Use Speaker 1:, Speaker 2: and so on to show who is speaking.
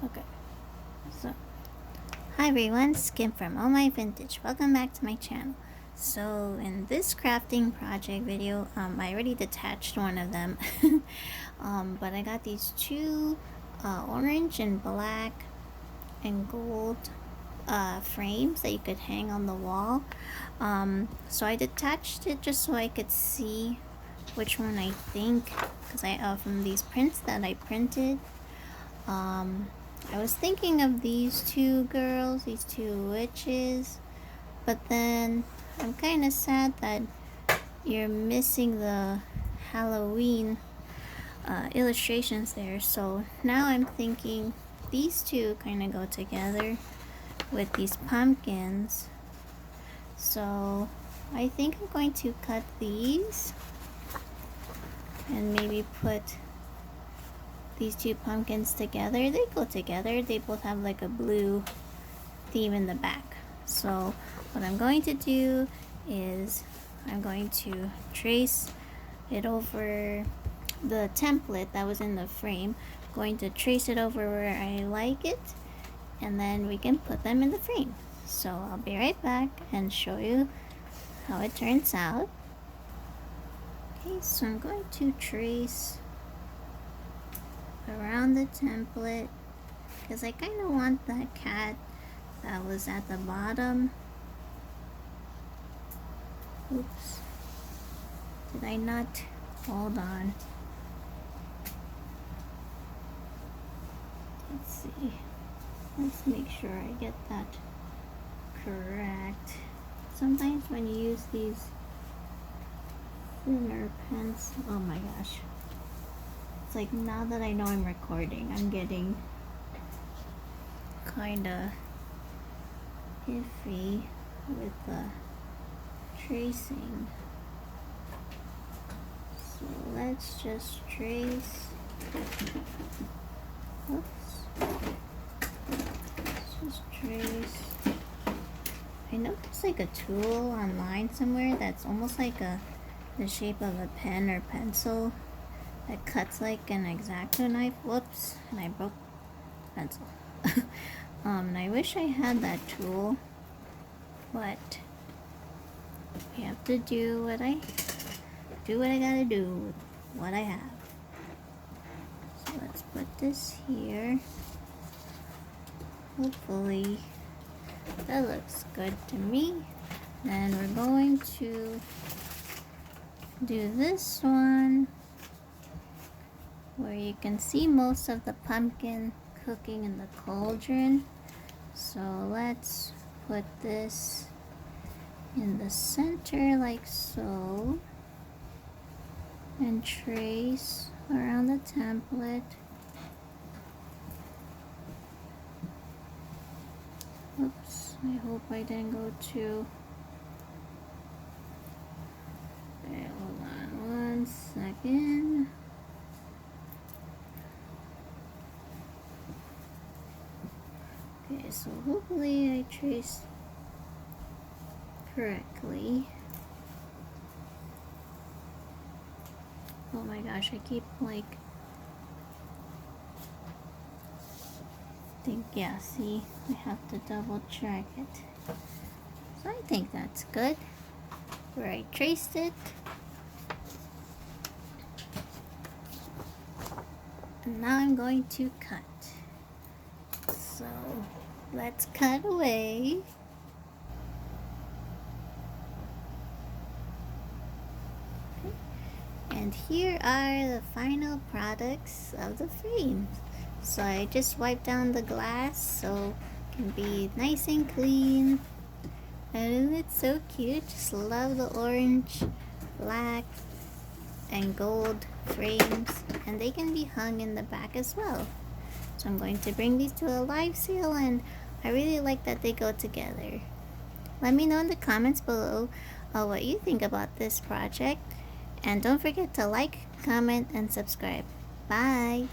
Speaker 1: Okay, so hi everyone, Skim from Oh My Vintage. Welcome back to my channel. So in this crafting project video, I already detached one of them, but I got these two orange and black and gold frames that you could hang on the wall. So I detached it just so I could see which one I think, because I from these prints that I printed. I was thinking of these two girls, these two witches, but then I'm kind of sad that you're missing the Halloween illustrations there. So now I'm thinking these two kind of go together with these pumpkins. So I think I'm going to cut these and maybe put these two pumpkins together. They go together. They both have like a blue theme in the back. So what I'm going to do is I'm going to trace it over the template that was in the frame. I'm going to trace it over where I like it, and then we can put them in the frame. So I'll be right back and show you how it turns out. Okay, so I'm going to trace around the template because I kind of want that cat that was at the bottom. Oops, did I not? Hold on, let's see, let's make sure I get that correct. Sometimes when you use these thinner pens, oh my gosh, it's like now that I know I'm recording, I'm getting kinda iffy with the tracing. So let's just trace. Oops. Let's just trace. I know there's like a tool online somewhere that's almost like the shape of a pen or pencil that cuts like an X-Acto knife. Whoops, and I broke the pencil. And I wish I had that tool, but I have to do what I gotta do with what I have. So let's put this here. Hopefully that looks good to me. Then we're going to do this one where you can see most of the pumpkin cooking in the cauldron. So let's put this in the center like so and trace around the template. Oops, I hope I didn't go too. Okay, hold on 1 second. Okay, so hopefully I traced correctly. Oh my gosh, I keep like yeah, see, I have to double check it. So I think that's good where I traced it. And now I'm going to cut. So let's cut away. Okay. And here are the final products of the frames. So I just wiped down the glass so it can be nice and clean. And it's so cute. Just love the orange, black, and gold frames, and they can be hung in the back as well. So I'm going to bring these to a live sale, and I really like that they go together. Let me know in the comments below what you think about this project, and don't forget to like, comment, and subscribe. Bye!